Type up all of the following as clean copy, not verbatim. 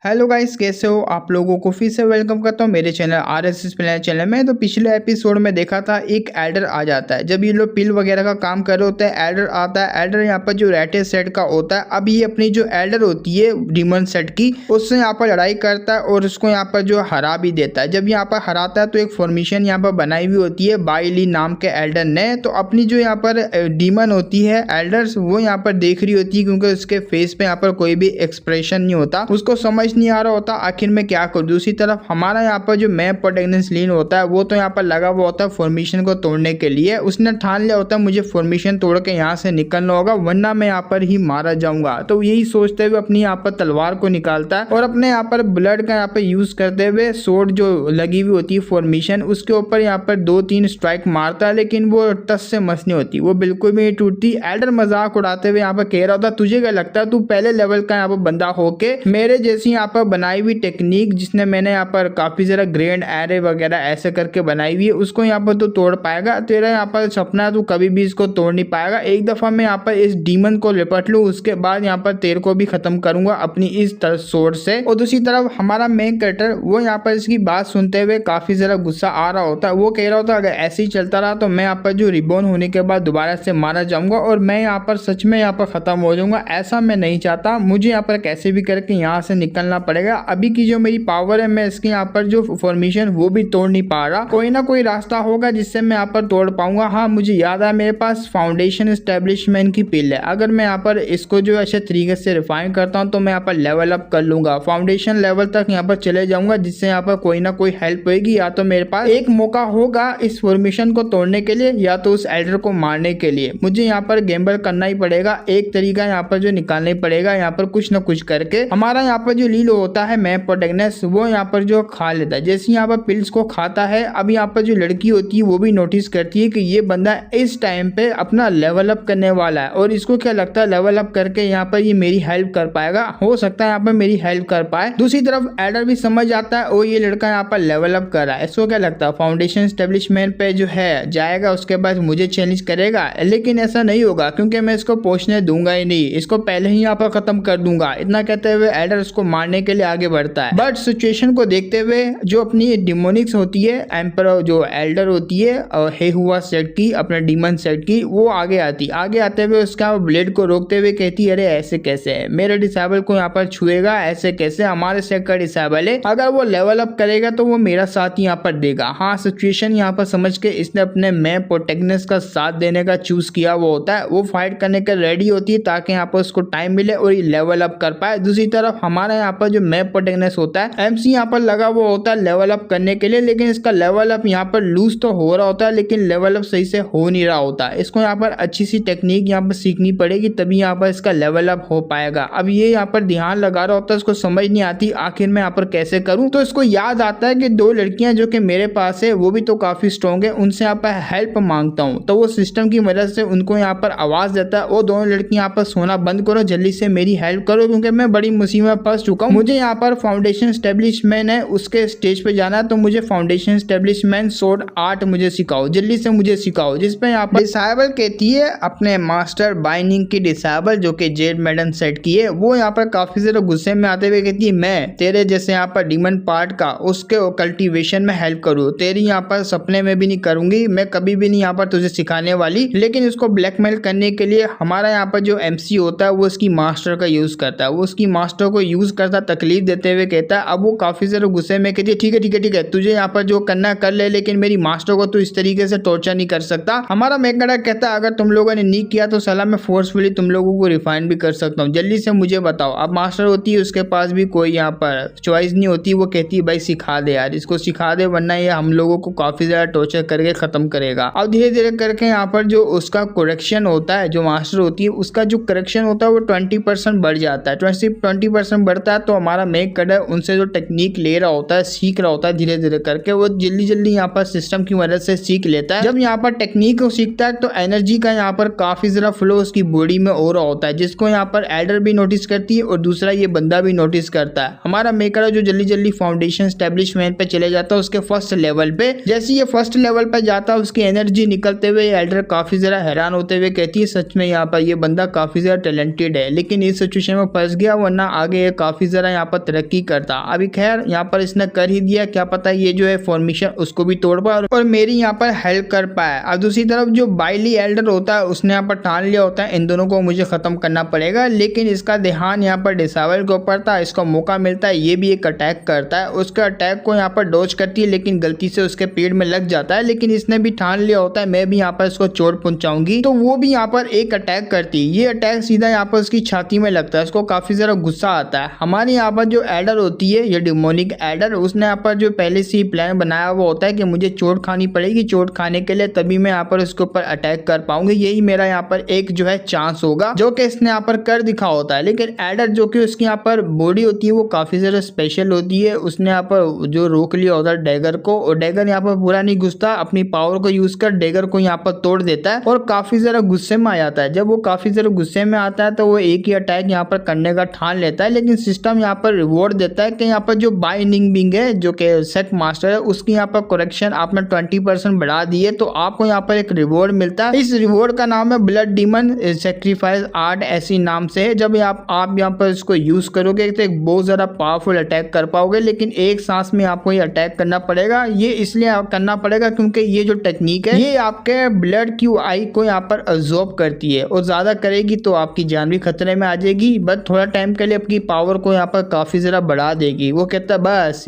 Hello guys, कैसे हो आप लोगों को फिर से वेलकम करता हूँ मेरे चैनल आरएसएस प्लानर चैनल में। तो पिछले एपिसोड में देखा था एक एडर आ जाता है जब ये लोग पिल वगैरह का काम कर रहे होते हैं। एडर आता है, एडर यहाँ पर जो रेटे सेट का होता है। अब ये अपनी जो एडर होती है डीमन सेट की, उससे यहाँ पर लड़ाई करता है और उसको यहाँ पर जो हरा भी देता है। जब यहाँ पर हराता है तो एक फॉर्मेशन यहाँ पर बनाई हुई होती है बाइली नाम के एल्डर ने। तो अपनी जो यहाँ पर डीमन होती है एल्डर्स, वो यहाँ पर देख रही होती है क्योंकि उसके फेस पे यहाँ पर कोई भी एक्सप्रेशन नहीं होता, उसको समझ नहीं आ रहा होता आखिर में क्या करूं। दूसरी तरफ हमारा यहाँ पर जो मैप प्रोटेक्टेंस लीन होता है वो तो यहाँ पर लगा हुआ होता है फॉर्मेशन को तोड़ने के लिए। उसने ठान लिया होता है मुझे फॉर्मेशन तोड़ के यहाँ से निकलना होगा वरना मैं यहाँ पर ही मारा जाऊंगा। तो यही सोचते हुए अपनी यहाँ पर तलवार को निकालता है और अपने यहाँ पर ब्लड का यहाँ पर यूज करते हुए सोर्ड जो लगी हुई होती है फॉर्मेशन, उसके ऊपर यहाँ पर 2-3 स्ट्राइक मारता है, लेकिन वो टस से मस नहीं होती, वो बिल्कुल भी नहीं टूटती। एल्डर मजाक उड़ाते हुए यहाँ पर कह रहा होता तुझे क्या लगता है तू पहले लेवल का यहाँ पर बंदा होके मेरे जैसी यहाँ पर बनाई हुई टेक्निक जिसने मैंने यहाँ पर काफी जरा ग्रैंड एरे वगैरह ऐसे करके बनाई हुई है उसको यहाँ पर तो तोड़ पाएगा? तेरा यहाँ पर सपना है, तू कभी भी इसको तोड़ नहीं पाएगा। एक दफा मैं यहाँ पर इस डीमन को लिपट लूँ उसके बाद यहाँ पर तेरे को भी खत्म करूंगा अपनी इस सोर्ड से। और दूसरी तरफ हमारा मेन कैरेक्टर वो यहाँ पर इसकी बात सुनते हुए काफी जरा गुस्सा आ रहा होता है। वो कह रहा होता अगर ऐसे ही चलता रहा तो मैं यहाँ पर जो रिबॉर्न होने के बाद दोबारा से मारा जाऊंगा और मैं यहाँ पर सच में यहाँ पर खत्म हो जाऊंगा। ऐसा मैं नहीं चाहता, मुझे यहाँ पर कैसे भी करके यहाँ से निकलना पड़ेगा। अभी की जो मेरी पावर है मैं इसके यहाँ पर जो फॉर्मेशन वो भी तोड़ नहीं पा रहा, कोई ना कोई रास्ता होगा जिससे मैं यहाँ पर तोड़ पाऊंगा। हाँ मुझे याद है मेरे पास फाउंडेशन एस्टेब्लिशमेंट की पिल है, अगर मैं यहाँ पर इसको जो अच्छे तरीके से रिफाइन करता हूँ तो मैं यहाँ पर लेवल अप कर लूंगा, फाउंडेशन लेवल तक यहाँ पर चले जाऊंगा जिससे यहाँ पर कोई ना कोई हेल्प होगी। या तो मेरे पास एक मौका होगा इस फॉर्मेशन को तोड़ने के लिए या तो उस एल्डर को मारने के लिए। मुझे यहाँ पर गैम्बल करना ही पड़ेगा, एक तरीका यहाँ पर जो निकालना ही पड़ेगा यहाँ पर कुछ ना कुछ करके। हमारा यहाँ पर जो लीलो होता है मैप प्रोटेक्टनेस वो यहाँ पर जो खा लेता है। जैसे यहाँ पर पिल्स को खाता है, अब यहाँ पर जो लड़की होती है वो भी नोटिस करती है कि ये बंदा इस टाइम पे अपना लेवल अप करने वाला है और इसको क्या लगता है लेवल अप करके यहाँ पर ये मेरी हेल्प कर पाएगा, हो सकता है यहाँ पर मेरी हेल्प कर पाए। दूसरी तरफ एडर भी समझ आता है और ये लड़का यहाँ पर लेवल अप कर रहा है, इसको क्या लगता है फाउंडेशन एस्टेब्लिशमेंट पे जो है जाएगा उसके बाद मुझे चैलेंज करेगा, लेकिन ऐसा नहीं होगा क्योंकि मैं इसको पहुंचने दूंगा ही नहीं, इसको पहले ही यहाँ पर खत्म कर दूंगा। इतना कहते हुए एडर उसको मारने के लिए आगे बढ़ता है। बट सिचुएशन को देखते हुए जो अपनी डिमोनिक्स होती है एम्पर जो एल्डर होती है हे हुआ सेट की अपने डीमन सेट की, वो आगे आते हुए उसका ब्लेड को रोकते हुए कहती है अरे ऐसे कैसे है, मेरे डिसेबल को यहाँ पर छुएगा, ऐसे कैसे, हमारे सेट का डिसेबल है, अगर वो लेवल अप करेगा तो वो मेरा साथ यहाँ पर देगा। हाँ सिचुएशन यहाँ पर समझ के इसने अपने मैप प्रोटेक्टनेस का साथ देने का चूज किया वो होता है, वो फाइट करने के रेडी होती है ताकि यहाँ पर उसको टाइम मिले और ये लेवल अप कर पाए। दूसरी तरफ हमारा यहाँ पर जो मैप प्रोटेक्टनेस होता है एमसी यहाँ पर लगा वो होता है लेवल अप करने के लिए, लेकिन इसका लेवल अप यहाँ पर लूज तो हो रहा होता है लेकिन लेवल अप सही से हो नहीं रहा होता है। इसको यहाँ पर अच्छी सी टेक्निक यहाँ पर सीखनी पड़ेगी तभी यहाँ पर इसका लेवल अप हो पाएगा। अब ये यहाँ पर ध्यान लगा रहा होता है, इसको समझ नहीं आती आखिर मैं यहाँ पर कैसे करूँ। तो इसको याद आता है कि 2 लड़कियां जो कि मेरे पास है वो भी तो काफी स्ट्रॉन्ग है, उनसे यहाँ पर हेल्प मांगता हूँ। तो वो सिस्टम की मदद से उनको यहाँ पर आवाज देता है वो दोनों लड़कियां यहाँ पर सोना बंद करो, जल्दी से मेरी हेल्प करो क्योंकि मैं बड़ी मुसीबत में फंस चुका हूँ। मुझे यहाँ पर फाउंडेशन एस्टेब्लिशमेंट है उसके स्टेज पे जाना है, तो मुझे फाउंडेशन एस्टेब्लिशमेंट सोर्ड आर्ट मुझे सिखाओ, जल्दी से मुझे सिखाओ। जिस पे यहाँ पर डिसेबल कहती है अपने मास्टर बाइंडिंग की डिसेबल जो कि जेड मैडन सेट की है, वो यहाँ पर काफी ज्यादा गुस्से में आते हुए कहती है मैं तेरे जैसे यहाँ पर डीमन पार्ट का उसके कल्टीवेशन में हेल्प करूँ, तेरी यहाँ पर सपने में भी नहीं करूंगी, मैं कभी भी नहीं यहाँ पर तुझे सिखाने वाली। लेकिन इसको ब्लैकमेल करने के लिए हमारा यहाँ पर जो एमसी होता है वो उसकी मास्टर का यूज करता है, वो उसकी मास्टर को यूज करता तकलीफ देते हुए कहता है। अब वो काफी ज्यादा गुस्से में कहती है ठीक है तुझे यहाँ पर जो करना कर ले, लेकिन मेरी मास्टर को तो इस तरीके से टॉर्चर नहीं कर सकता। हमारा मेकड़ा कहता है अगर तुम लोगों ने नहीं किया तो सलाह मैं फोर्सफुली तुम लोगों को रिफाइन भी कर सकता हूँ, जल्दी से मुझे बताओ। अब मास्टर होती है उसके पास भी कोई यहाँ पर चॉइस नहीं होती, वो कहती है भाई सिखा दे यार, इसको सिखा दे वरना ये हम लोगों को काफी ज्यादा टॉर्चर करके खत्म करेगा। अब धीरे धीरे करके यहाँ पर जो उसका करेक्शन होता है, जो मास्टर होती है उसका जो करेक्शन होता है वो 20% बढ़ जाता है। 20% बढ़ता है तो हमारा मेक कटर उनसे जो टेक्निक ले रहा होता है, सीख रहा होता है, धीरे धीरे करके वो जल्दी यहाँ पर सिस्टम की मदद से सीख लेता है। जब यहाँ पर टेक्निक को सीखता है तो एनर्जी का यहाँ पर काफी ज्यादा फ्लो उसकी बॉडी में हो रहा होता है, जिसको यहाँ पर एल्डर भी नोटिस करती है और दूसरा ये बंदा भी नोटिस करता है। हमारा मेकर जो जल्दी फाउंडेशन एस्टेब्लिशमेंट पे चले जाता है उसके फर्स्ट लेवल पे। जैसे ये फर्स्ट लेवल पे जाता है उसकी एनर्जी निकलते हुए एल्डर काफी ज्यादा हैरान होते हुए कहती है सच में यहाँ पर ये बंदा काफी ज्यादा टैलेंटेड है, लेकिन इस सिचुएशन में फंस गया वरना आगे ये काफी ज़रा यहाँ पर तरक्की करता। अभी खैर यहाँ पर इसने कर ही दिया, क्या पता ये जो है फॉर्मेशन उसको भी तोड़ पाए और मेरी यहाँ पर हेल्प कर पाए। अब दूसरी तरफ जो बाइली एल्डर होता है उसने यहाँ पर ठान लिया होता है इन दोनों को मुझे खत्म करना पड़ेगा, लेकिन इसका ध्यान यहाँ पर डिसेबल के ऊपर था। इसको मौका मिलता है, ये भी एक अटैक करता है, उसका अटैक को यहाँ पर डॉज करती है लेकिन गलती से उसके पेड़ में लग जाता है। लेकिन इसने भी ठान लिया होता है मैं भी यहाँ पर इसको चोट पहुंचाऊंगी, तो वो भी यहाँ पर एक अटैक करती है। ये अटैक सीधा यहाँ पर उसकी छाती में लगता है, उसको काफी ज्यादा गुस्सा आता है। हमारे यहाँ पर जो एडर होती है ये डिमोनिक एडर, उसने यहाँ पर जो पहले से ही प्लान बनाया हुआ होता है कि मुझे चोट खानी पड़ेगी, चोट खाने के लिए तभी मैं यहाँ पर उसके ऊपर अटैक कर पाऊंगी, यही मेरा यहाँ पर एक जो है चांस होगा, जो कि इसने यहाँ पर कर दिखा होता है। लेकिन एडर जो कि उसकी यहाँ पर बॉडी होती है वो काफी ज्यादा स्पेशल होती है, उसने यहाँ पर जो रोक लिया होता है डैगर को, और डैगर यहाँ पर पूरा नहीं घुसता, अपनी पावर को यूज कर डैगर को यहाँ पर तोड़ देता है और काफी ज्यादा गुस्से में आ जाता है। जब वो काफी ज्यादा गुस्से में आता है तो वो एक ही अटैक यहाँ पर करने का ठान लेता है, लेकिन सिस्टम यहाँ पर रिवॉर्ड देता है कि यहाँ पर जो बाइनिंग बिंग है जो कि सेट मास्टर है उसकी यहाँ पर करेक्शन आपने 20% बढ़ा दी है, तो आपको यहाँ पर एक रिवॉर्ड मिलता है। इस रिवॉर्ड का नाम है ब्लड डीमन सेक्रीफाइस आर्ट, ऐसी नाम से है। जब आप यहाँ पर इसको यूज करोगे तो एक बहुत ज्यादा पावरफुल अटैक कर पाओगे, लेकिन एक सांस में आपको ये अटैक करना पड़ेगा। ये इसलिए करना पड़ेगा क्योंकि ये जो टेक्निक है ये आपके ब्लड की आई को यहाँ पर अब्सॉर्ब करती है, और ज्यादा करेगी तो आपकी जान भी खतरे में आ जाएगी, बट थोड़ा टाइम के लिए आपकी पावर को यहाँ पर काफी ज्यादा बढ़ा देगी। वो कहता है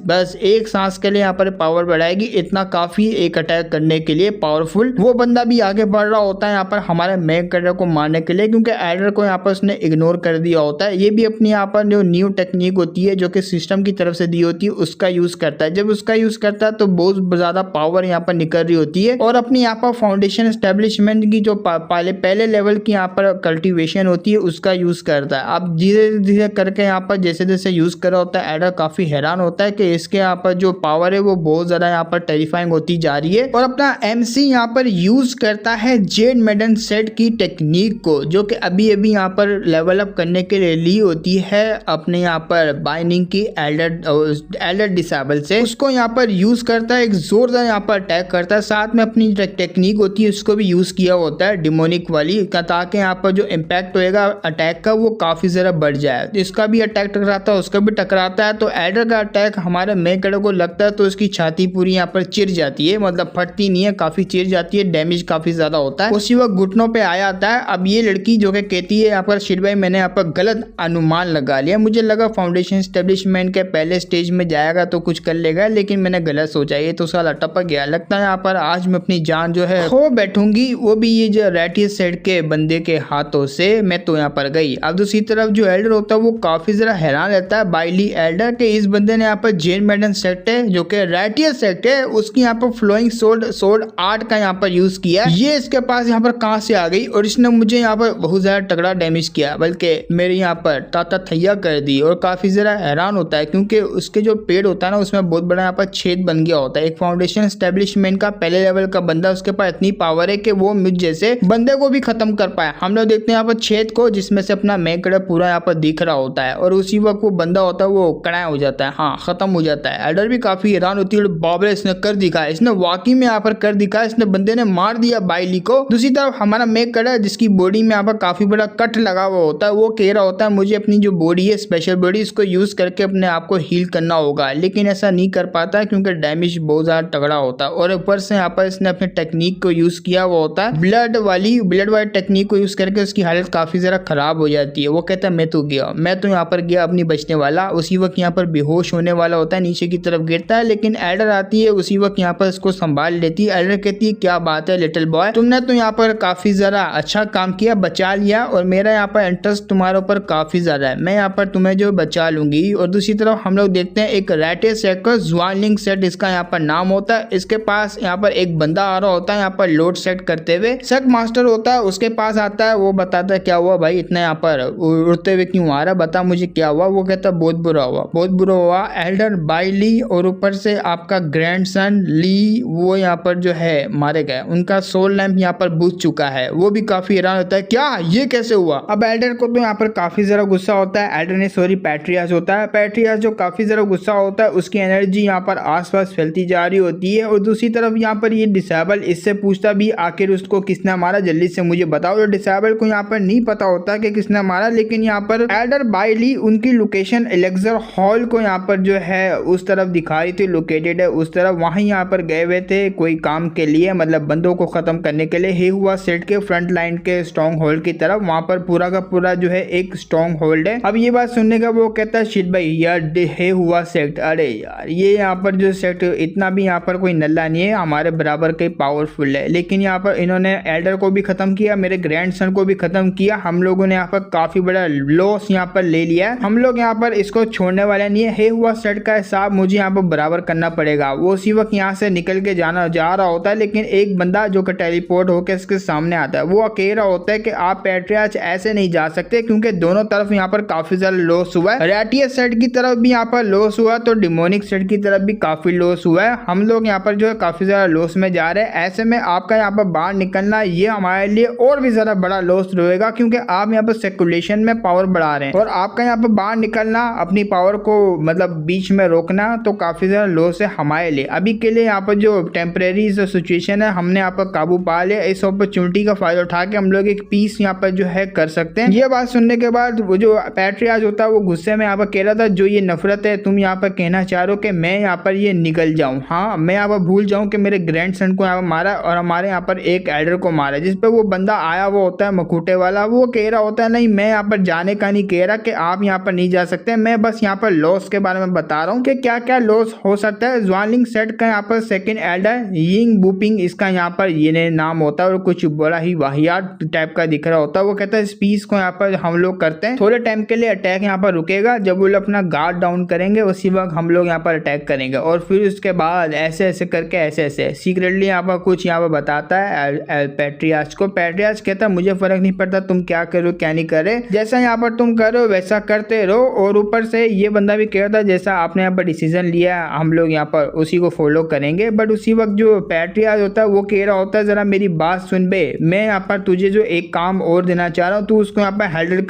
बस एक सांस के लिए यहाँ पर पावर बढ़ाएगी, इतना काफी एक अटैक करने के लिए पावरफुल। वो बंदा भी आगे बढ़ रहा होता है यहाँ पर हमारे मैग कैडर को मारने के लिए, क्योंकि एडर को यहाँ पर उसने इग्नोर कर दिया होता है। ये भी अपनी यहाँ पर जो न्यू टेक्निक होती है जो कि सिस्टम की तरफ से दी होती है उसका यूज करता है। जब उसका यूज करता है तो बहुत ज्यादा पावर यहाँ पर निकल रही होती है, और अपनी यहाँ पर फाउंडेशन एस्टेब्लिशमेंट की जो पहले लेवल की यहाँ पर कल्टीवेशन होती है उसका यूज करता है। अब धीरे धीरे करके यहाँ पर जैसे जैसे यूज कर रहा होता है एडर काफी हैरान होता है कि इसके यहाँ पर जो पावर है वो बहुत ज्यादा यहाँ पर टेरिफाइंग होती जा रही है, और अपना एमसी यहाँ पर यूज करता है जेड मेडन सेट की टेक्निक को, जो कि अभी यहाँ पर लेवल अप करने के लिए ली होती है अपने यहाँ पर बाइनिंग की एल्डर डिसेबल से। उसको यहाँ पर यूज करता है, एक जोरदार यहाँ पर अटैक करता है, साथ में अपनी टेक्निक होती है उसको भी यूज किया होता है डिमोनिक वाली, ताकि यहाँ पर जो इम्पैक्ट होएगा अटैक का वो काफी ज्यादा बढ़ जाए। इसका भी अटैक टकराता है, उसका भी टकराता है, तो एडर का अटैक हमारे मैग कैडर को लगता है तो उसकी छाती पूरी यहाँ पर चिर जाती है, मतलब फटती नहीं है, काफी चिर जाती है, डैमेज काफी ज्यादा होता है। उसी वक्त घुटनों पे आ जाता है। अब ये लड़की जो कि कहती है यहाँ पर शिट भाई मैंने यहाँ पर गलत अनुमान लगा लिया, मुझे लगा फाउंडेशन एस्टेब्लिशमेंट के पहले स्टेज में जाएगा तो कुछ कर लेगा, लेकिन मैंने गलत सोचा, ये तो साला टपक गया। लगता है यहाँ पर आज मैं अपनी जान जो है खो बैठूंगी, वो भी ये जो रेटियस सेट के बंदे के हाथों से। मैं तो यहाँ पर गई। अब दूसरी तरफ जो एल्डर होता है वो काफी जरा हैरान रहता है बाइली एल्डर के इस बंदे ने यहाँ पर जेन मेडन सेट है जो कि रेटियस सेट है, उसकी यहाँ पर फ्लोइंग सोर्ड आर्ट का यहाँ पर यूज किया। ये इसके पास यहाँ पर कहां से आ गई, और इसने मुझे यहाँ पर बहुत ज्यादा तगड़ा डैमेज किया, बल्कि मेरे यहाँ पर ताता थैया कर दी। और काफी ज्यादा हैरान होता है क्योंकि उसके जो पेड़ होता है ना उसमें बहुत बड़ा यहाँ पर छेद बन गया होता है। एक फाउंडेशन एस्टेब्लिशमेंट का पहले लेवल का बंदा, उसके पास इतनी पावर है कि वो मुझ जैसे बंदे को भी खत्म कर पाए। हम लोग देखते हैं यहाँ पर छेद को जिसमें से अपना मैग कैडर पूरा यहाँ पर दिख रहा होता है, और उसी वक्त वो बंदा होता है वो कड़ा हो जाता है, हाँ खत्म हो जाता है। एल्डर भी काफी हैरान होती है, बाबरे इसने कर दिखा, इसने वाकई में यहाँ पर कर दिखा, इसने बंदे ने मार दिया बाइली को। दूसरी तरफ हमारा मैग कैडर जिसकी बॉडी में यहाँ पर काफी बड़ा कट लगा हुआ होता है, वो कह रहा होता है मुझे अपनी जो बॉडी है स्पेशल बॉडी इसको यूज करके अपने आप को हील करना होगा, लेकिन ऐसा नहीं कर पाता है क्योंकि डैमेज बहुत ज्यादा तगड़ा होता है। और ऊपर से यहाँ पर इसने अपने टेक्निक को यूज किया हुआ होता है, ब्लड वाली टेक्निक को यूज करके उसकी हालत काफी ज्यादा खराब हो जाती है। वो कहता है मैं तो यहाँ पर गया अपनी बचने वाला, उसी वक्त यहाँ पर बेहोश होने वाला होता है, नीचे की तरफ गिरता है, लेकिन एडर आती है उसी वक्त यहाँ पर इसको संभाल लेती है। एडर कहती है क्या बात है लिटिल बॉय, तुमने तो यहाँ पर काफी ज्यादा अच्छा काम किया, बचा लिया, और मेरा यहाँ पर इंटरेस्ट तुम्हारे ऊपर काफी ज्यादा है, मैं यहाँ पर तुम्हें जो बचा लूंगी। और दूसरी तरफ हम लोग देखते हैं एक रेटे सेट का ज्वानलिंग सेट इसका यहाँ पर नाम होता है, इसके पास यहाँ पर एक बंदा आ रहा होता है यहाँ पर लोड सेट करते हुए, सेट मास्टर होता है उसके पास आता है, वो बताता है क्या हुआ भाई इतना यहाँ पर उड़ते हुए क्यों आ रहा, बता मुझे क्या हुआ। वो कहता है बहुत बुरा हुआ एल्डर बाइली, और ऊपर से आपका ग्रैंडसन ली वो यहाँ पर जो है मारे गए, उनका सोल लैंप यहाँ पर बुझ चुका है। वो भी काफी हैरान होता है क्या ये कैसे हुआ। अब एल्डर को तो यहाँ पर काफी जरा गुस्सा होता है, एल्डर ने सॉरी पैट्रियास होता है, पैट्रियास जो काफी जरा गुस्सा होता है उसकी एनर्जी यहाँ पर आसपास फैलती जा रही होती है। और दूसरी तरफ यहाँ पर ये डिसेबल इससे पूछता भी आखिर उसको किसने मारा, जल्दी से मुझे बताओ। तो डिसेबल को यहाँ पर नहीं पता होता कि किसने मारा, लेकिन यहाँ पर एल्डर बाइली उनकी वाली लोकेशन एलेक्सर हॉल को यहाँ पर जो है उस तरफ दिखा रही थी, लोकेटेड है उस तरफ। वहीं यहाँ पर गए हुए थे कोई काम के लिए, मतलब बंदों को खत्म करने के लिए। हे हुआ सेट के फ्रंट लाइन के स्ट्रॉन्ग होल्ड की तरफ, वहां पर पूरा का पूरा जो है एक स्ट्रॉन्ग होल्ड है। अब ये बात सुनने का वो कहता है शिट भाई यार हे हुआ सेक्ट, अरे यार ये यहाँ पर जो सेक्ट इतना भी यहाँ पर कोई नल्ला नहीं है, हमारे बराबर के पावरफुल है। लेकिन यहाँ पर इन्होंने एल्डर को भी खत्म किया, मेरे ग्रैंडसन को भी खत्म किया। हम लोगों ने यहाँ पर काफी बड़ा लॉस यहाँ पर ले लिया है। हम लोग यहाँ पर इसको छोड़ने वाले नहीं है। हे हुआ सेट का हिसाब मुझे यहाँ पर बराबर करना पड़ेगा। वो उसी वक्त यहाँ से निकल के जा रहा होता है, लेकिन एक बंदा जो कि टेलीपोर्ट होकर इसके सामने आता है, वो कह रहा होता है कि आप पैट्रियार्च ऐसे नहीं जा सकते, क्योंकि दोनों तरफ यहाँ पर काफी ज्यादा लॉस हुआ है। रेटियस सेट की तरफ भी यहाँ पर लॉस हुआ, तो डिमोनिक सेट की तरफ भी काफी लॉस हुआ है। हम लोग यहाँ पर जो है काफी ज्यादा लॉस में जा रहे हैं। ऐसे में आपका यहाँ पर बाहर निकलना ये हमारे लिए और भी ज्यादा बड़ा लॉस रहेगा, क्योंकि आप यहाँ पर सर्कुलेशन में पावर बढ़ा रहे हैं और आपका यहाँ पर बाहर निकलना, अपनी पावर को मतलब बीच में रोकना, तो काफी ज्यादा लॉस है हमारे लिए। अभी के लिए यहाँ पर जो टेम्परेरी सिचुएशन है हमने यहाँ पर काबू पा लिया। इस अपॉर्चुनिटी का फायदा उठा के हम लोग एक पीस यहाँ पर जो है कर सकते हैं। ये बात सुनने के बाद वो जो पैट्रियार्च होता है वो गुस्से में यहाँ पर कह रहा था, जो ये नफरत है तुम यहाँ पर कहना चाह रहे हो कि मैं यहाँ पर ये निकल जाऊं, हाँ मैं यहाँ पर भूल जाऊं कि मेरे ग्रैंडसन को यहाँ पर मारा और हमारे यहाँ पर एक एल्डर को मारा, जिस पर वो बंदा आया वो होता है मकुटे वाला। वो कह रहा होता है नहीं मैं यहाँ पर जाने का नहीं कह रहा कि आप यहाँ पर नहीं जा सकते, मैं बस यहाँ पर लॉस के बारे में बता रहा हूँ कि क्या क्या लॉस हो सकता है। ज्वानलिंग सेट का यहाँ पर सेकंड एल्डर यिंग बुपिंग इसका यहाँ पर ये नाम होता है और कुछ बड़ा ही वाहियात टाइप का दिख रहा होता है। वो कहता है इस पीस को यहाँ पर हम लोग करते हैं, थोड़े टाइम के लिए अटैक यहाँ पर रुकेगा, जब वो लोग अपना गार्ड डाउन करेंगे उसी वक्त हम लोग यहाँ पर अटैक करेंगे और फिर उसके बाद ऐसे ऐसे करके ऐसे ऐसे सीक्रेटली यहाँ पर कुछ यहाँ पर बताता है पैट्रियार्च को। पैट्रियार्च कहता है मुझे फर्क नहीं पड़ता तुम क्या करो क्या नहीं करे, जैसा यहाँ पर तुम करो वैसा करते रहो। और ऊपर से ये बंदा भी कहता है जैसा आपने यहाँ पर डिसीजन लिया हम लोग यहाँ पर उसी को फॉलो करेंगे। बट उसी वक्त जो पैट्रियार्च होता है वो कह रहा होता है जरा मेरी बात सुन बे, मैं यहाँ पर तुझे जो एक काम और देना चाह रहा हूँ, तू उसको यहाँ पर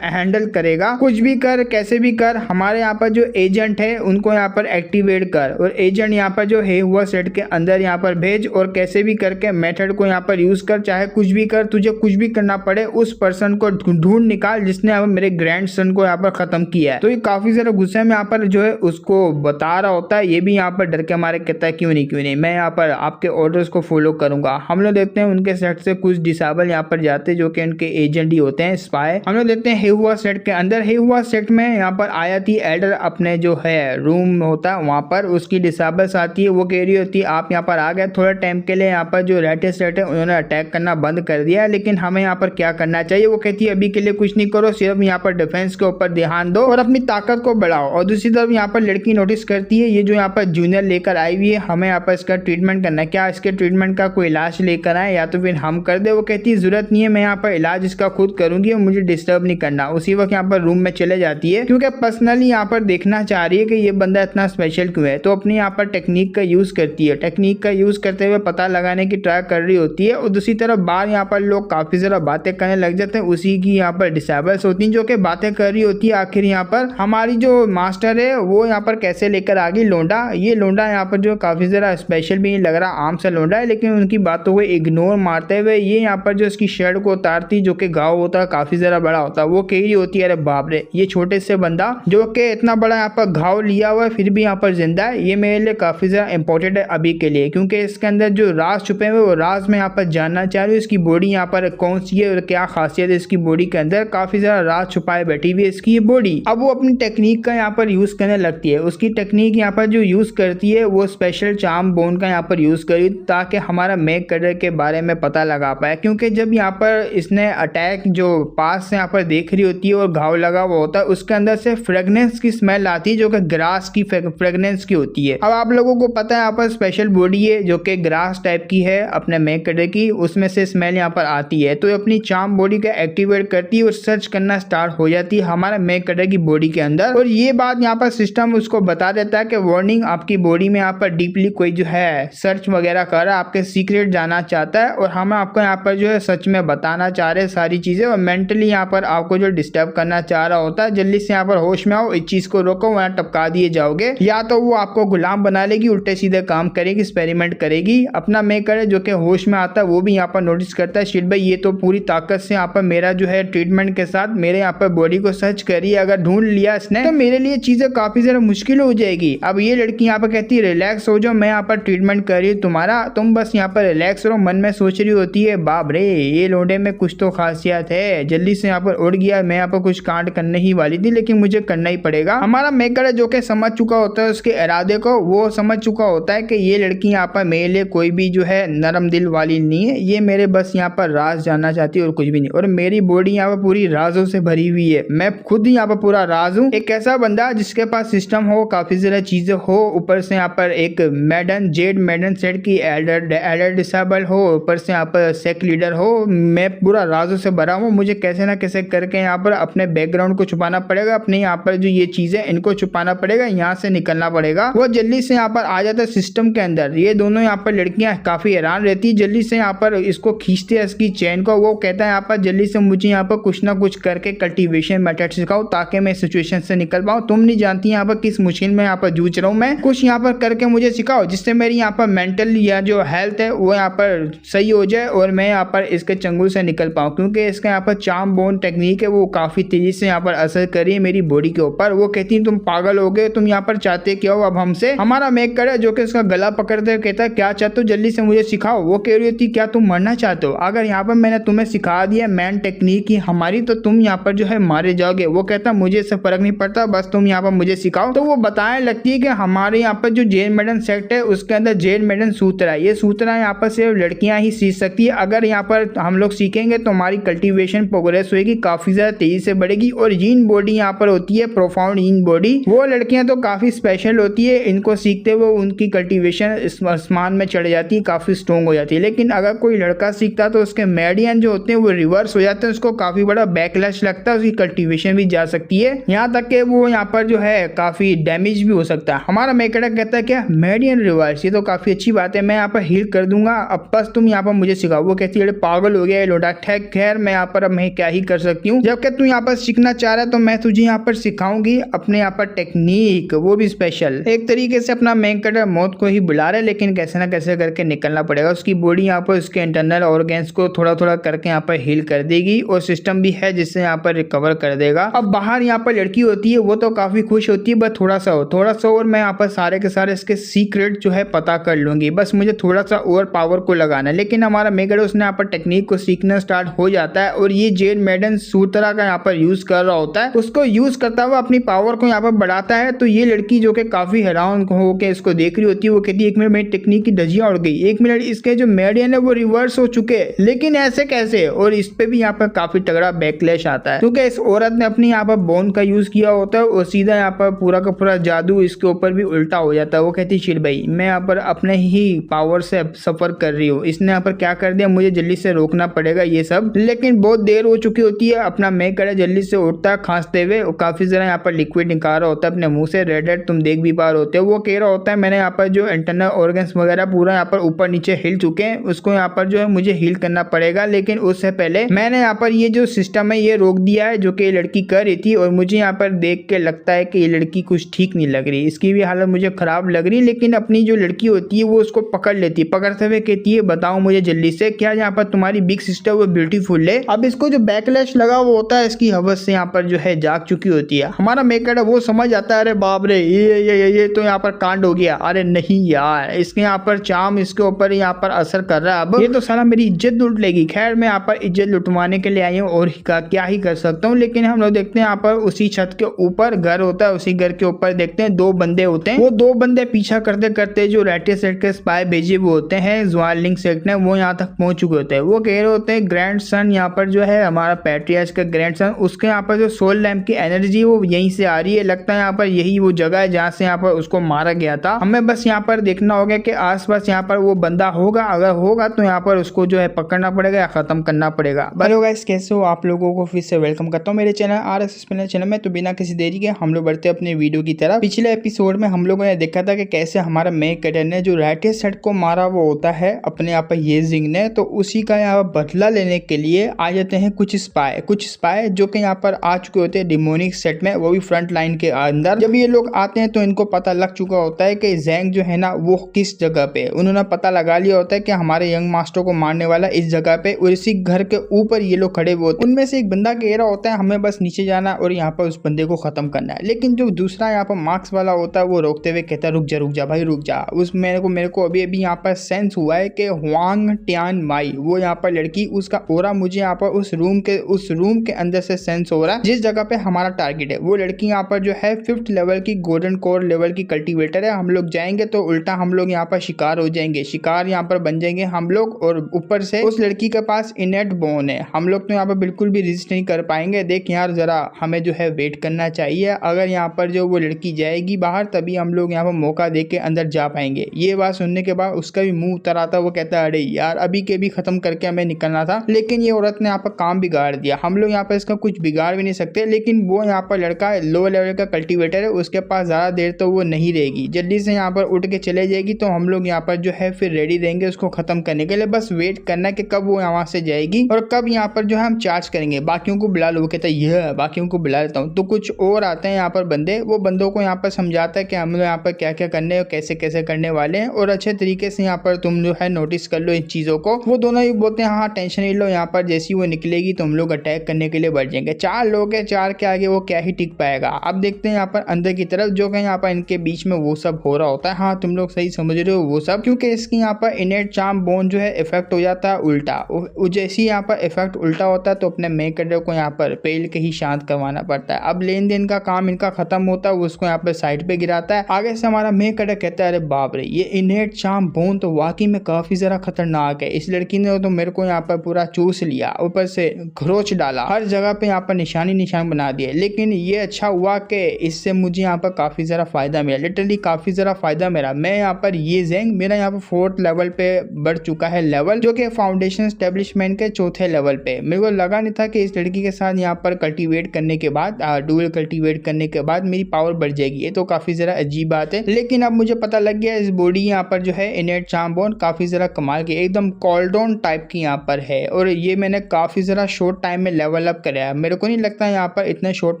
हैंडल करेगा, कुछ भी कर कैसे भी कर। हमारे यहाँ पर जो एजेंट है उनको यहाँ पर एक्टिवेट कर और एजेंट यहाँ पर जो है हुआ सेट के अंदर यहाँ पर भेज और कैसे भी करके मेथड को यहाँ पर यूज कर, चाहे कुछ भी कर, तुझे कुछ भी करना पड़े, उस पर्सन को ढूंढ निकाल जिसने यहाँ पर मेरे ग्रैंडसन को यहाँ पर खत्म किया है। तो ये काफी ज्यादा गुस्से में यहाँ पर जो है उसको बता रहा होता है। ये भी यहाँ पर डर के मारे कहता है क्यों नहीं मैं यहाँ पर आपके ऑर्डर्स को फॉलो करूंगा। हम लोग देखते हैं उनके सेट से कुछ डिसेबल यहाँ पर जाते हैं जो कि उनके एजेंट ही होते हैं, स्पाई। हम लोग देखते हैं हे हुआ सेट के अंदर। हे हुआ सेट में यहाँ पर आया थी एल्डर अपने जो है रूम होता है वहां पर, उसकी डिसेबल्स आती है। वो कह रही होती है आप यहाँ पर आ गए, थोड़े टाइम के लिए यहाँ पर जो रेटे सेट है उन्होंने अटैक करना बंद कर दिया, लेकिन हमें यहाँ पर क्या करना चाहिए। वो कहती है अभी के लिए कुछ नहीं करो, सिर्फ यहाँ पर डिफेंस के ऊपर ध्यान दो और अपनी ताकत को बढ़ाओ। और दूसरी तरफ यहाँ पर लड़की नोटिस करती है ये जो यहाँ पर जूनियर लेकर आई हुई है, हमें यहाँ पर इसका ट्रीटमेंट करना है, क्या इसके ट्रीटमेंट का कोई इलाज लेकर आए या तो फिर हम कर दे। वो कहती है जरूरत नहीं है, मैं यहाँ पर इलाज इसका खुद करूंगी और मुझे डिस्टर्ब नहीं करना। उसी वक्त यहाँ पर रूम में चले जाती है क्योंकि पर्सनली यहाँ पर देखना चाह रही है कि ये बंदा इतना स्पेशल क्यों है। तो अपनी यहाँ पर टेक्निक का यूज करती है, टेक्निक का यूज करते हुए पता लगाने की ट्राई कर रही होती है। और दूसरी तरफ बाहर यहाँ पर लोग काफी ज्यादा बातें करने लग जाते हैं, उसी की यहाँ पर डिसेबल्स होती हैं जो कि बातें कर रही होती है। आखिर यहाँ पर हमारी जो मास्टर है वो यहाँ पर कैसे लेकर आ गई लोंडा। ये लोंडा यहाँ पर जो काफी ज्यादा स्पेशल भी नहीं लग रहा, आम सा लोंडा है, लेकिन उनकी बातों को इग्नोर मारते हुए ये यहाँ पर जो इसकी शर्ट को उतारती जो कि घाव होता है काफी ज्यादा बड़ा होता है। वो कह रही होती है अरे बाप रे ये छोटे से बंदा जो कि इतना बड़ा यहाँ पर घाव लिया हुआ है फिर भी यहाँ पर जिंदा है, ये मेरे लिए काफी ज्यादा इंपॉर्टेंट है अभी के लिए, क्योंकि इसके अंदर जो राज छुपे हुए वो राज में यहाँ पर जानना चाह रही हूँ। इसकी बॉडी यहाँ पर कौन सी है और क्या खासियत है इसकी बॉडी के अंदर, काफी ज्यादा राज छुपाए बैठी हुई है इसकी ये बॉडी। अब वो अपनी टेक्निक का यहाँ पर यूज करने लगती है। उसकी टेक्निक यहाँ पर जो यूज करती है वो स्पेशल चार्म बोन का यहाँ पर यूज करी ताकि हमारा मेक कटर के बारे में पता लगा पाए, क्योंकि जब यहाँ पर इसने अटैक जो पास से यहाँ पर देख रही होती है और घाव लगा हुआ होता है उसके अंदर से फ्रेगनेंस की स्मेल आती है जो कि ग्रास की फ्रेगनेंस की होती है। अब आप लोगों को पता है यहाँ पर स्पेशल बॉडी है जो कि ग्रास टाइप की है अपने मेक कटर की, उसमें से स्मेल यहाँ पर आती है। तो अपनी चार्म बॉडी का एक्टिवेट करती है और सर्च करना स्टार्ट हो जाती है हमारा मेक कटर की बॉडी के अंदर। और ये बात यहाँ पर सिस्टम उसको बता देता है कि वार्निंग आपकी बॉडी में यहाँ पर डीपली कोई जो है सर्च वगैरह कर रहा है, आपके सीक्रेट जाना चाहता है और हम आपको यहाँ पर जो है सच में बताना चाह रहे हैं सारी चीजें, और मेंटली यहाँ पर आपको जो डिस्टर्ब करना चाह रहा होता है जल्दी से यहाँ पर होश में आओ, इस चीज को रोको वरना टपका दिए जाओगे। या तो वो आपको गुलाम बना लेगी, उल्टे सीधे काम करेगी, एक्सपेरिमेंट करेगी। अपना मेकर जो कि होश में आता है वो भी यहाँ पर नोटिस करता है शिट भाई ये तो पूरी ताकत से यहाँ पर मेरा जो है ट्रीटमेंट के साथ मेरे यहाँ पर बॉडी को सर्च करी, अगर ढूंढ लिया इसने तो मेरे लिए चीजें काफी ज्यादा मुश्किल हो जाएगी। अब ये लड़की यहाँ पर कहती है रिलैक्स हो जाओ, मैं यहाँ पर ट्रीटमेंट कर रही हूँ तुम्हारा, तुम बस यहाँ पर रिलैक्स रहो। मन में सोच रही होती है बाप रे ये लोडे में कुछ तो खासियत है, जल्दी से यहाँ पर उड़ गया। मैं यहाँ पर कुछ कांड करने ही वाली थी लेकिन मुझे करना ही पड़ेगा। हमारा मेकर जो कि समझ चुका होता है उसके इरादे को, वो समझ चुका होता है कि ये लड़की यहाँ पर मेरे लिए कोई भी जो है नरम दिल वाली नहीं है, ये मेरे बस यहाँ पर राज जानना चाहती है और कुछ भी नहीं। और मेरी बॉडी यहाँ पर पूरी राजों से भरी हुई है, मैं खुद ही यहाँ पर पूरा राज हूँ। एक ऐसा बंदा जिसके पास सिस्टम हो, काफी ज्यादा चीजें हो, ऊपर से यहाँ पर एक मैडन जेड मैडन सेट की एल्डर डिसेबल हो, ऊपर से यहाँ पर सेक लीडर हो, मैं पूरा राजों से भरा हूँ। मुझे कैसे ना कैसे करके यहाँ पर अपने बैकग्राउंड को छुपाना पड़ेगा, अपने यहाँ पर जो ये चीजें इनको छुपाना पड़ेगा, यहाँ से निकलना पड़ेगा। वो जल्दी से यहाँ पर आ जाता है सिस्टम के अंदर। ये दोनों यहाँ पर लड़कियां काफी हैरान रहती, जल्दी से यहाँ पर इसको खींचते हैं इसकी चेन को। वो कहता है यहाँ पर जल्दी से मुझे यहाँ पर कुछ ना कुछ करके कल्टीवेशन मेथड सिखाओ ताकि मैं सिचुएशन से निकल पाऊँ। तुम नहीं जानती यहाँ पर किस मुश्किल में यहाँ पर जूझ रहा हूँ मैं, कुछ यहाँ पर करके मुझे सिखाओ जिससे मेरी यहाँ पर मेंटल या जो हेल्थ है वो यहाँ पर सही हो जाए और मैं यहाँ पर इसके चंगुल से निकल पाऊँ। क्योंकि इसका यहाँ पर चार्म बोन टेक्निक है वो काफी तेजी से यहाँ पर असर कर रही है मेरी बॉडी के ऊपर। वो कहती है तुम पागल हो गए, तुम यहाँ पर चाहते क्या हो अब हमसे। हमारा मेकर है जो कि इसका गला पकड़ते हुए कहता है क्या चाहते हो, जल्दी से मुझे सिखाओ। वो कह रही थी क्या तुम मरना चाहते हो, अगर यहाँ पर मैंने तुम्हें सिखा दिया मैन टेक्निक ही हमारी तो तुम यहाँ पर जो है मारे जाओगे। वो कहता मुझे इससे फर्क नहीं पड़ता, बस तुम यहाँ पर मुझे सिखाओ। तो वो बताने लगती है कि हमारे यहाँ पर जो जेड मेडन सेक्ट है उसके अंदर जेड मेडन सूत्र है, ये सूत्र यहाँ पर सिर्फ लड़कियां ही सीख सकती है। अगर यहाँ पर हम लोग सीखेंगे तो हमारी कल्टीवेशन प्रोग्रेस होगी, काफी ज्यादा तेजी से बढ़ेगी। और यीन बॉडी यहाँ पर होती है प्रोफाउंड यीन बॉडी, वो लड़कियां तो काफी स्पेशल होती है, इनको सीखते हुए उनकी कल्टीवेशन आसमान में चढ़ जाती है, काफी स्ट्रॉन्ग हो जाती है। लेकिन अगर कोई लड़का सीखता तो उसके मेडियन जो होते हैं वो रिवर्स हो जाते हैं, उसको काफी बड़ा बैकलैश लगता है, उसकी कल्टीवेशन भी जा सकती है, यहाँ तक कि वो यहाँ पर जो है काफी डैमेज भी हो सकता है। हमारा मेकड़ा कहता है क्या मेडियन रिवर्स, ये तो काफी अच्छी बात है, मैं यहाँ पर हील कर दूंगा, अब बस तुम यहाँ पर मुझे सिखाओ। वो कहती है पागल हो गया लोटा, खैर मैं यहाँ पर अब मैं क्या ही कर सकती हूँ, जबकि तू यहाँ पर सीखना चाह रहा है तो मैं तुझे यहाँ पर सिखाऊंगी अपने यहाँ पर टेक्निक, वो भी स्पेशल। एक तरीके से अपना मेकड़ा मौत को ही बुला रहा है, लेकिन कैसे ना कैसे करके निकलना पड़ेगा। उसकी बॉडी यहाँ पर उसके इंटरनल ऑर्गन्स को थोड़ा थोड़ा करके यहाँ पर हील कर देगी और सिस्टम भी है जिससे यहाँ पर रिकवर कर देगा। अब बाहर यहाँ पर लड़की होती है वो तो काफी खुश होती है, बस थोड़ा सा और मैं यहाँ पर सारे के सारे इसके सीक्रेट जो है पता कर लूंगी, बस मुझे थोड़ा सा और पावर को लगाना है। लेकिन हमारा मेगड़ उसने यहाँ पर टेक्निक को सीखना स्टार्ट हो जाता है और ये जेड मेडन सूत्रा का यहाँ पर यूज कर रहा होता है, उसको यूज करता हुआ अपनी पावर को यहाँ पर बढ़ाता है। तो ये लड़की जो कि काफी हैरान होकर इसको देख रही होती है, वो कहती है 1 मिनट मेरी टेक्निक की धजियां उड़ गई, 1 मिनट इसके जो मेडियन है वो रिवर्स हो चुके हैं, लेकिन ऐसे कैसे। और इस पे भी यहाँ पर काफी तगड़ा बैकलैश आता है क्योंकि इस औरत ने अपनी यहाँ पर बोन का यूज किया होता है और सीधा यहाँ पर पूरा का पूरा जादू इसके ऊपर भी उल्टा हो जाता है। वो कहती चिल भाई मैं यहाँ पर अपने ही पावर से सफर कर रही हूँ, इसने यहाँ पर क्या कर दिया, मुझे जल्दी से रोकना पड़ेगा ये सब। लेकिन बहुत देर हो चुकी होती है, अपना मेकर जल्दी से उठता है खांसते हुए, काफी जरा यहाँ पर लिक्विड निकाल रहा होता है अपने मुंह से, रेड तुम देख भी पा रहे होते हो। वो कह रहा होता है मैंने यहाँ पर जो इंटरनल ऑर्गन्स वगैरह पूरा यहाँ पर ऊपर नीचे हिल चुके हैं, उसको यहाँ पर जो है मुझे हील करना पड़ेगा। लेकिन उससे पहले मैंने यहाँ पर ये जो सिस्टम है ये रोक दिया है जो कि ये लड़की कर रही थी, और मुझे यहाँ पर देख के लगता है कि ये लड़की कुछ ठीक नहीं लग रही, इसकी भी हालत मुझे खराब लग रही। लेकिन अपनी जो लड़की होती है वो उसको पकड़ लेती है, पकड़ते हुए कहती है बताओ मुझे जल्दी से क्या यहाँ पर तुम्हारी बिग सिस्टर वो ब्यूटीफुल है। अब इसको जो बैकलैश लगा वो होता है इसकी हवस से यहाँ पर जो है जाग चुकी होती है। हमारा मेकर वो समझ आता है अरे बाप रे ये तो यहाँ पर कांड हो गया, अरे नहीं यार इसके यहाँ पर चाम इसके ऊपर यहाँ पर असर कर रहा है, अब ये तो साला मेरी इज्जत लूट लेगी। खैर मैं यहाँ पर इज्जत लुटवाने के लिए आई हूँ और क्या ही कर सकता हूँ। लेकिन हम लोग देखते हैं यहाँ पर उसी छत के ऊपर घर होता है, उसी घर के ऊपर देखते हैं 2 बंदे होते हैं। वो 2 बंदे पीछा करते करते जो रेटे सेट के स्पाई भेजे वो होते हैं ज्वालिंग सेट ने, वो यहाँ तक पहुंच चुके होते हैं। वो कह रहे होते हैं ग्रैंड सन यहाँ पर जो है हमारा पैट्रियार्च का ग्रैंड सन, उसके यहाँ पर जो सोल लैम्प की एनर्जी वो यहीं से आ रही है, लगता है यहाँ पर यही वो जगह है जहाँ से यहाँ पर उसको मारा गया था। हमें बस यहाँ पर देखना होगा कि आसपास यहाँ पर वो बंदा होगा, अगर होगा तो यहाँ पर उसको जो है पकड़ना पड़ेगा या खत्म करना पड़ेगा। हेलो गाइस कैसे हो आप लोगों को फिर से वेलकम करता हूँ मेरे चैनल आरएसएस प्लेनर चैनल में। तो बिना किसी देरी के हम लोग बढ़ते अपने वीडियो की तरफ। पिछले एपिसोड में हम लोगों ने देखा था कि कैसे हमारा मेक कैडेट ने जो रेटे सेट को मारा वो होता है अपने यहाँ पर ये जिंग ने, तो उसी का यहाँ पर बदला लेने के लिए आ जाते हैं कुछ स्पाई जो कि यहाँ पर आ चुके होते हैं डिमोनिक सेट में, वो भी फ्रंट लाइन के अंदर। जब ये लोग आते हैं तो इनको पता लग चुका होता है कि जैंग जो है ना वो किस जगह पे, उन्होंने पता लगा लिया होता है कि हमारे यंग मास्टर को मारने वाला इस जगह पे, और इसी घर के ऊपर ये लोग खड़े हुए होते हैं। उनमें से एक बंदा कह रहा होता है हमें बस नीचे जाना और यहाँ पर उस बंदे को खत्म करना है। लेकिन जो दूसरा यहाँ पर मार्क्स वाला होता है वो रोकते हुए कहता है रुक जा भाई रुक जा। उस मेरे को अभी यहाँ पर सेंस हुआ है कि हुआंग टियान माई वो यहाँ पर लड़की, उसका ओरा मुझे यहाँ पर उस रूम के अंदर से सेंस हो रहा है जिस जगह पे हमारा टारगेट है। वो लड़की यहाँ पर जो है 5th लेवल की गोल्डन कोर लेवल की कल्टीवेटर है। हम लोग जाएंगे तो उल्टा हम लोग यहाँ पर शिकार हो जाएंगे, शिकार यहाँ पर बन जाएंगे हम लोग। और ऊपर से उस लड़की के पास इनेट बोन है, हम लोग तो यहाँ पर बिल्कुल भी रेजिस्ट नहीं कर पाएंगे। देख यार जरा हमें जो है वेट करना चाहिए, अगर यहाँ पर जो वो लड़की जाएगी बाहर तभी हम लोग यहाँ पर मौका दे के अंदर जा पाएंगे। ये बात सुनने के बाद उसका भी मुंह उतर आता, वो कहता है अरे यार अभी के भी खत्म करके हमें निकलना था, लेकिन ये औरत ने यहाँ पर काम बिगाड़ दिया। हम लोग यहाँ पर इसका कुछ बिगाड़ भी नहीं सकते। लेकिन वो यहाँ पर लड़का लो लेवल का कल्टीवेटर है, उसके पास ज्यादा देर तो वो नहीं रहेगी, जल्दी से यहाँ पर उठ के चले जाएगी। तो हम लोग यहाँ पर जो है फिर रेडी रहेंगे उसको खत्म करने के लिए। बस वेट करना कि कब वो यहाँ से जाएगी और कब यहाँ पर जो है हम चार्ज करेंगे। बाकियों को बुला लो, वो कहता है यह बाकियों को बुला लेता हूँ। तो कुछ और आते हैं यहाँ पर बंदे, वो बंदों को यहाँ पर समझाता है कि हम लोग यहाँ पर क्या क्या करने और कैसे कैसे करने वाले हैं और अच्छे तरीके से यहाँ पर तुम जो है नोटिस कर लो इन चीजों को। वो दोनों ही बोलते हैं हाँ टेंशन नहीं लो, यहाँ पर जैसी वो निकलेगी तो हम लोग अटैक करने के लिए बढ़ जाएंगे। 4 लोग हैं, 4 के आगे वो क्या ही टिक पाएगा। अब देखते हैं यहाँ पर अंदर की तरफ जो कि यहाँ पर इनके बीच में वो सब हो रहा होता है। हाँ तुम लोग सही समझ रहे हो वो सब, क्योंकि इसकी यहाँ पर इनेट चार्म बोन जो है इफेक्ट हो जाता है उल्टा। जैसे यहाँ पर इफेक्ट उल्टा होता है तो अपने मेन कैरेक्टर को यहाँ पर पेल के ही शांत करवाना पड़ता है। अब लेन देन का काम इनका खत्म होता है, उसको यहाँ पर साइड पे गिराता है। आगे से हमारा मेन कैरेक्टर कहता है अरे बाप रे ये इनेट चार्म बोन तो वाकई में काफी जरा खतरनाक है। इस लड़की ने तो मेरे को यहाँ पर पूरा चूस लिया, ऊपर से खरोच डाला, हर जगह पे यहाँ पर निशान बना दिए। लेकिन ये अच्छा हुआ कि इससे मुझे यहाँ पर काफी जरा फायदा मिला, लिटरली काफी जरा फायदा मिला। मैं यहाँ पर ये जेंग मेरा यहाँ पर 4th लेवल पे बढ़ चुका है लेवल, जो कि फाउंडेशन एस्टेब्लिशमेंट के 4थे लेवल पे। मेरे को लगा नहीं था कि इस लड़की के साथ यहाँ पर कल्टीवेट करने के बाद डुअल कल्टीवेट करने के बाद मेरी पावर बढ़ जाएगी। ये तो काफी जरा अजीब बात है, लेकिन अब मुझे पता लग गया इस बॉडी यहाँ पर जो है इनेट चार्म बोन काफी जरा कमाल की एकदम कॉल्डोन टाइप की यहाँ पर है। और ये मैंने काफी जरा शॉर्ट टाइम में लेवल अप कराया। मेरे को नहीं लगता यहाँ पर इतने शॉर्ट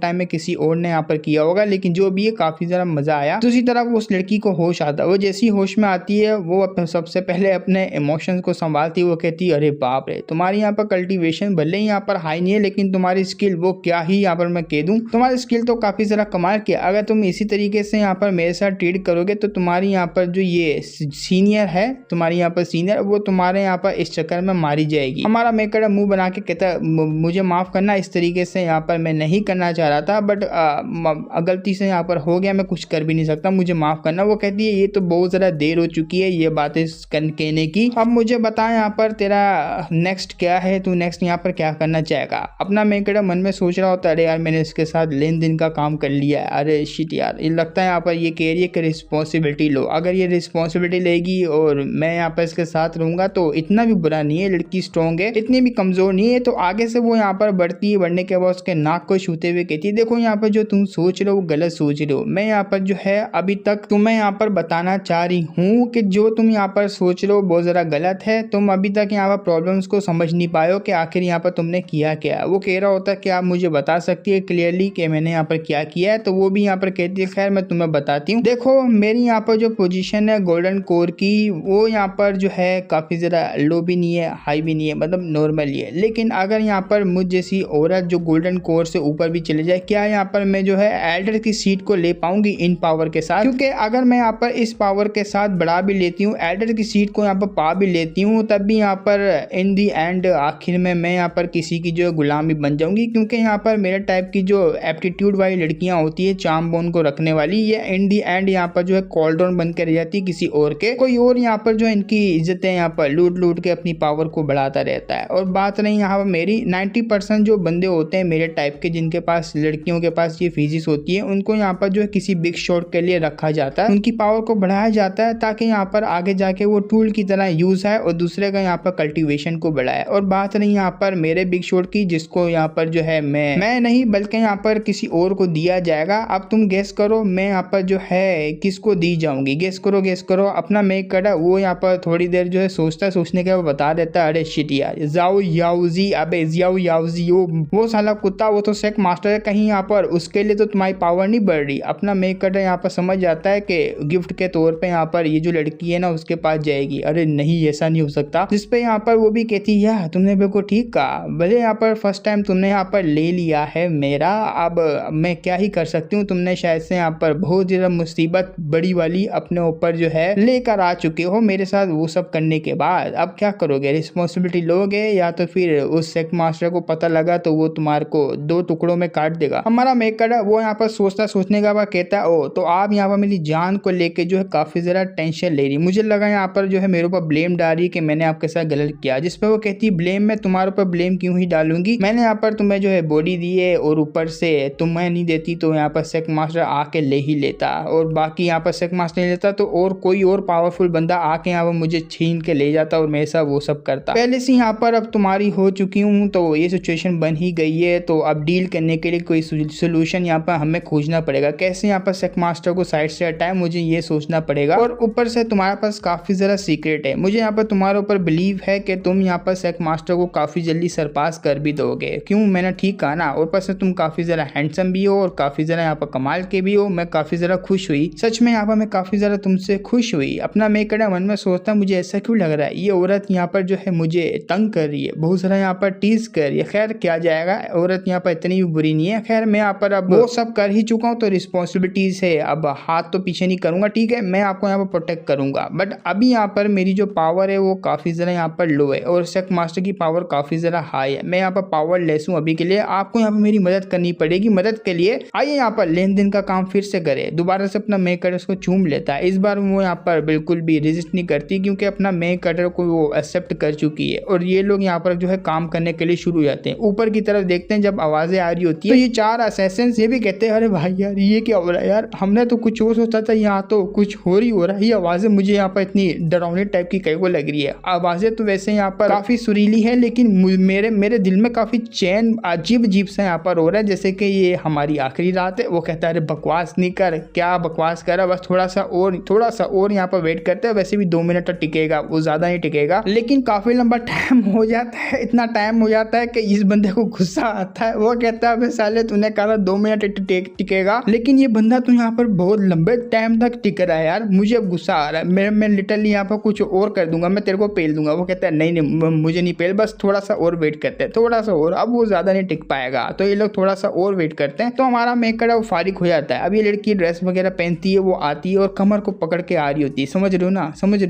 टाइम में किसी और ने यहाँ पर किया होगा, लेकिन जो भी है काफी जरा मजा आया। दूसरी तरफ उस लड़की को होश आता, वो जैसी होश में आती है वो सबसे पहले अपने इमोशंस को संभालती है। वो कहती है अरे बाप रे तुम्हारी यहाँ पर कल्टीवेशन भले ही यहाँ पर हाई नहीं है, लेकिन तुम्हारी स्किल वो क्या ही यहाँ पर मैं कह दूं, तुम्हारी स्किल तो काफी जरा कमाल की। अगर तुम इसी तरीके से यहाँ पर मेरे साथ ट्रीट करोगे तो तुम्हारी यहाँ पर जो ये सीनियर है, तुम्हारी यहाँ पर सीनियर, वो तुम्हारे यहाँ पर इस चक्कर में मारी जाएगी। हमारा मेकर मुंह बना के कहता है मुझे माफ करना, इस तरीके से यहाँ पर मैं नहीं करना चाह रहा था, बट गलती से यहाँ पर हो गया, मैं कुछ कर भी नहीं सकता, मुझे माफ करना। वो कहती है ये तो बहुत ज़्यादा देर हो चुकी है ये बातें कहने की, अब मुझे बता यहाँ पर तेरा नेक्स्ट क्या है, तू नेक्स्ट यहाँ पर क्या करना चाहेगा। अपना मेकर मन में सोच रहा होता है अरे यार मैंने इसके साथ लेन देन का काम कर लिया है, अरे शिट यार, ये लगता है यहाँ पर ये कह रही है कि रिस्पॉन्सिबिलिटी लो। अगर ये रिस्पॉन्सिबिलिटी लेगी और मैं यहाँ पर इसके साथ रहूंगा तो इतना भी बुरा नहीं है, लड़की स्ट्रॉन्ग है, इतनी भी कमजोर नहीं है। तो आगे से वो यहाँ पर बढ़ती है, बढ़ने के बाद उसके नाक को छूते हुए कहती है देखो यहाँ पर जो तुम सोच रहे हो वो गलत सोच रहे हो। मैं यहाँ पर जो है अभी तक तुम्हें यहाँ पर बताना चाह रही हूँ कि जो तुम यहाँ पर सोच रहे हो बहुत ज़रा गलत है। तुम अभी तक यहाँ पर प्रॉब्लम्स को समझ नहीं पाए हो कि आखिर यहाँ पर तुमने किया क्या। वो कह रहा होता है कि आप मुझे बता सकती है क्लियरली कि मैंने यहाँ पर क्या किया है। तो वो भी यहाँ पर कहती है खैर मैं तुम्हें बताती हूँ। देखो मेरी यहाँ पर जो पोजीशन है गोल्डन कोर की, वो यहाँ पर जो है काफ़ी ज़रा लो भी नहीं है हाई भी नहीं है, मतलब नॉर्मल ही है। लेकिन अगर यहाँ पर मुझ जैसी औरत जो गोल्डन कोर से ऊपर भी चले जाए, क्या यहाँ पर मैं जो है एल्डर की सीट को ले पाऊंगी इन पावर के साथ? क्योंकि अगर मैं यहाँ पर इस पावर के साथ बढ़ा भी लेती हूँ, एल्डर की सीट को यहाँ पर पा भी लेती हूँ, तब भी यहाँ पर इन दी एंड आखिर में मैं यहाँ पर किसी की जो गुलामी बन जाऊंगी। क्योंकि यहाँ पर मेरे टाइप की जो एप्टीट्यूड वाली लड़कियां होती है चार्म बोन को रखने वाली, ये इन दी एंड यहाँ पर जो है कॉल्डोन बन के रह जाती है किसी और के, कोई और यहाँ पर जो इनकी इज्जतें यहाँ पर लूट लूट के अपनी पावर को बढ़ाता रहता है। और बात नहीं यहाँ पर मेरी 90% जो बंदे होते हैं मेरे टाइप के, जिनके पास लड़कियों के पास ये फिजिक्स होती है, उनको यहाँ पर जो है किसी बिग शॉट के लिए रखा जाता है, उनकी पावर को बढ़ाया जाता है ताकि यहाँ पर आगे जाके वो टूल की तरह यूज है और दूसरे का यहाँ पर कल्टीवेशन को बढ़ाए। और बात नहीं यहाँ पर मेरे बिग शॉट की, जिसको यहाँ पर जो है मैं नहीं बल्कि यहाँ पर किसी और को दिया जाएगा। अब तुम गेस करो मैं यहाँ पर जो है किसको दी जाऊंगी, गेस करो। अपना मेक करा वो यहाँ पर थोड़ी देर जो है सोचने के बाद बता देता है अरे शिट यार जाओ याउजी, अबे जाओ याउजी वो साला कुत्ता, वो तो सेक मास्टर है कहीं यहाँ पर, उसके लिए तो तुम्हारी पावर नहीं बढ़ रही। अपना मेक कटर यहाँ पर समझ जाता है कि गिफ्ट के तौर पे यहाँ पर ये जो लड़की है ना उसके पास जाएगी। अरे नहीं ऐसा नहीं हो सकता। जिसपे यहाँ पर वो भी कहती है यार तुमने बिल्कुल ठीक कहा, भले यहाँ पर फर्स्ट टाइम तुमने यहाँ पर ले लिया है मेरा, अब मैं क्या ही कर सकती हूँ, तुमने शायद से यहाँ पर बहुत ज़्यादा मुसीबत बड़ी वाली अपने ऊपर जो है लेकर आ चुके हो मेरे साथ। वो सब करने के बाद अब क्या करोगे, रिस्पॉन्सिबिलिटी लोगे या तो फिर उस सेक्ट मास्टर को पता लगा तो वो तुम्हारे को 2 टुकड़ों में काट देगा। हमारा मेकर है वो यहाँ पर सोचने का बाद कहता है ओ तो आप यहाँ पर मेरी जान को लेके जो है काफी ज्यादा टेंशन ले रही। मुझे लगा यहाँ पर जो है मेरे ऊपर ब्लेम डाल रही कि मैंने आपके साथ गलत किया, जिसपे वो कहती ब्लेम मैं तुम्हारे ऊपर ब्लेम क्यों ही डालूंगी, मैंने यहाँ पर तुम्हें जो है बॉडी दी है और ऊपर से तुम्हें नहीं देती तो यहाँ पर सेक्ट मास्टर आके ले ही लेता, और बाकी यहाँ पर सेक्ट मास्टर नहीं लेता तो और कोई और पावरफुल बंदा आके यहाँ पर मुझे छीन के ले जाता और मेरे साथ वो सब करता। पहले से यहाँ पर अब तुम्हारी हो चुकी हूँ तो ये सिचुएशन बन ही गई है, तो अब डील करने के लिए कोई सोल्यूशन यहाँ पर हमें खोजना पड़ेगा। कैसे यहाँ पर सेक्ट मास्टर को साइड से हटाए मुझे ये सोचना पड़ेगा, और ऊपर से तुम्हारे पास काफी ज्यादा सीक्रेट है। मुझे यहाँ पर तुम्हारे ऊपर बिलीव है कि तुम यहाँ पर सेक्ट मास्टर को काफी जल्दी सरपास कर भी दोगे। क्यों, मैंने ठीक कहा ना। ऊपर से तुम काफी ज्यादा हैंडसम भी हो और काफी ज्यादा यहाँ पर कमाल के भी हो। मैं काफी ज्यादा खुश हुई, सच में यहाँ पर मैं काफी ज्यादा तुमसे खुश हुई। अपना मेकर मन में सोचता मुझे ऐसा क्यों लग रहा है ये औरत यहाँ पर जो है मुझे तंग कर रही है, बहुत सारा यहाँ पर टीज कर रही है। खैर क्या जाएगा, औरत यहाँ पर इतनी भी बुरी नहीं है। खैर मैं यहाँ पर अब वो सब कर ही चुका हूँ तो रिस्पॉन्सिबिलिटीज है, अब हाथ तो पीछे नहीं करूंगा। ठीक है मैं आपको यहाँ पर प्रोटेक्ट करूंगा, बट अभी यहाँ पर मेरी जो पावर है वो काफी ज्यादा यहाँ पर लो है और सेक्ट मास्टर की पावर काफी ज्यादा हाई है। मैं यहाँ पर पावर लेस हूँ अभी के लिए, आपको यहाँ पर मेरी मदद करनी पड़ेगी। मदद के लिए आइए यहाँ पर लेन देन का काम फिर से करे। दोबारा से अपना मेक कटर उसको चूम लेता है। इस बार वो यहाँ पर बिल्कुल भी रेजिस्ट नहीं करती क्योंकि अपना मेक कटर को वो एक्सेप्ट कर चुकी है, और ये लोग यहाँ पर जो है काम करने के लिए शुरू हो जाते हैं। ऊपर की तरफ देखते हैं जब आवाजें आ रही होती है तो ये 4 असैसिन्स ये भी कहते हैं अरे भाई यार ये क्या हो रहा है यार, हमने तो कुछ और सोचा था, यहाँ तो कुछ हो रहा है। ये आवाजें मुझे यहाँ पर इतनी डरावनी टाइप की कई को लग रही है। आवाजें तो वैसे यहाँ पर काफी सुरीली है लेकिन मेरे दिल में काफी चैन अजीब सा यहाँ पर हो रहा है, जैसे कि ये हमारी आखिरी रात है। वो कहता है अरे बकवास नहीं कर, क्या बकवास कर रहा, बस थोड़ा सा और यहाँ पर वेट करते हैं। वैसे भी 2 मिनट तक टिकेगा, वो ज्यादा नहीं टिकेगा, लेकिन काफी लंबा टाइम हो जाता है। इतना टाइम हो जाता है कि इस बंदे को गुस्सा आता है। वो कहता है साले तूने कहा था 2 मिनट टिकेगा, लेकिन ये बंदा तो यहाँ पर बहुत लंबे टाइम तक टिक रहा है यार, मुझे अब गुस्सा आ रहा है। मैं लिटरली यहाँ पर कुछ और कर दूंगा, मैं तेरे को पेल दूंगा। वो कहता है नहीं मुझे नहीं पेल, बस थोड़ा सा और वेट करते हैं, थोड़ा सा और। अब वो ज्यादा नहीं टिक पाएगा तो ये लोग थोड़ा सा और वेट करते हैं। तो हमारा मेकर वो फारिग हो जाता है। अब ये लड़की ड्रेस वगैरह पहनती है, वो आती है और कमर को पकड़ के आ रही होती है, समझ रहे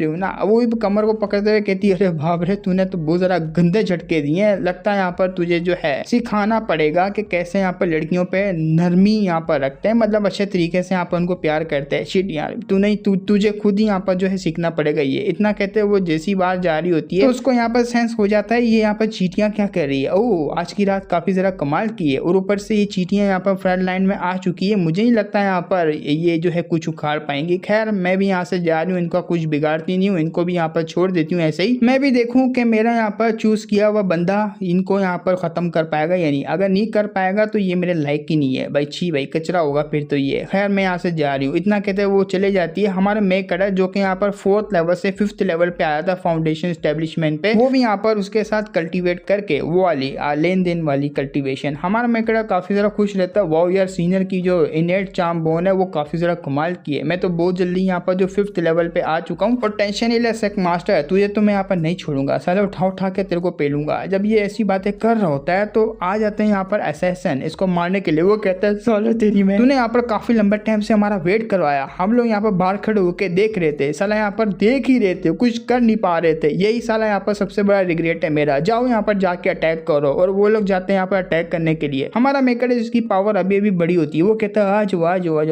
हो ना। वो भी कमर को पकड़ते हुए कहती है अरे बाप रे तूने तो बहुत जरा गंदे झटके दिए हैं, लगता है यहाँ पर तुझे जो है सिखाना पड़ेगा कि कैसे यहाँ पर लड़कियों पे नरमी यहाँ पर रखते हैं, मतलब अच्छे तरीके से यहाँ पर उनको प्यार करते हैं। शिट यार तुझे खुद ही यहाँ पर जो है सीखना पड़ेगा ये। इतना कहते हैं वो जैसी बात जा रही होती है तो उसको यहाँ पर सेंस हो जाता है ये यहाँ पर चींटियां क्या कर रही है। ओह आज की रात काफी जरा कमाल की है, और ऊपर से ये चींटियां यहाँ पर फ्रंट लाइन में आ चुकी है। मुझे नहीं लगता यहाँ पर ये जो है कुछ उखाड़ पाएंगी। खैर मैं भी यहाँ से जा रही हूँ, इनका कुछ बिगाड़ती नहीं हूँ, इनको भी यहाँ पर छोड़ देती हूँ ऐसे ही। मैं भी देखूँ कि मेरा यहाँ पर चूज किया हुआ बंदा इनको यहाँ पर खत्म कर पाएगा या नहीं। अगर नहीं कर पाएगा तो ये मेरे लायक ही नहीं है भाई, छी भाई कचरा होगा फिर तो ये। खैर मैं यहाँ से जा रही हूँ। इतना कहते हैं वो चले जाती है। हमारे मेक कटर जो कि यहाँ पर 4th लेवल से 5th लेवल पे आया था फाउंडेशन एस्टेब्लिशमेंट पे, वो भी यहाँ पर उसके साथ कल्टीवेट करके वो वाली लेन देन वाली कल्टीवेशन। हमारा मेक कटर काफी ज्यादा खुश रहता है। वाओ यार सीनियर की जो इनेट चार्म बोन है वो काफी ज्यादा कमाल की है। मैं तो बहुत जल्दी यहाँ पर जो 5th लेवल पे आ चुका हूँ, और टेंशन ही ले सेक्ट मास्टर है, तुझे तो मैं यहाँ पर नहीं छोड़ूंगा, साले उठा के तेरे को पेलूंगा। जब ये ऐसी बातें कर रहा होता है तो आ जाते हैं यहाँ पर असैसिन इसको मारने के लिए। वो कहता है साले तेरी मैं, तूने यहाँ पर काफी लंबे टाइम से हमारा वेट करवाया, हम लोग यहाँ पर बाहर खड़े होके देख रहे थे, साला यहाँ पर देख ही रहे थे, कुछ कर नहीं पा रहे थे। यही साला यहाँ पर सबसे बड़ा रिग्रेट है मेरा। जाओ यहाँ पर जाके अटैक करो, और वो लोग जाते हैं यहाँ पर अटैक करने के लिए। हमारा मेकर है जिसकी पावर अभी भी बड़ी होती है, वो कहता है आज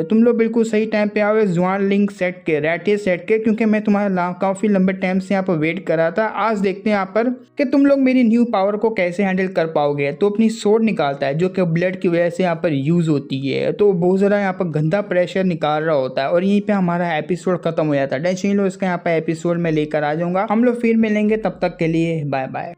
तुम लोग बिल्कुल सही टाइम पे आओ जुआन लिंक सेट के रैटे सेट के, क्योंकि मैं तुम्हारा काफी लंबे टाइम से यहाँ पर वेट कर रहा था। आज देखते हैं यहाँ पर कि तुम लोग मेरी न्यू पावर को कैसे हैंडल कर पाओगे। तो अपनी सोर्ड निकालता है जो कि ब्लड की वजह से यहाँ पर यूज होती है, तो बहुत ज़्यादा यहाँ पर गंदा प्रेशर निकाल रहा होता है, और यहीं पे हमारा एपिसोड खत्म हो जाता है। टेंशन लो, इसका यहाँ पर एपिसोड में लेकर आ जाऊंगा। हम लोग फिर मिलेंगे, तब तक के लिए बाय बाय।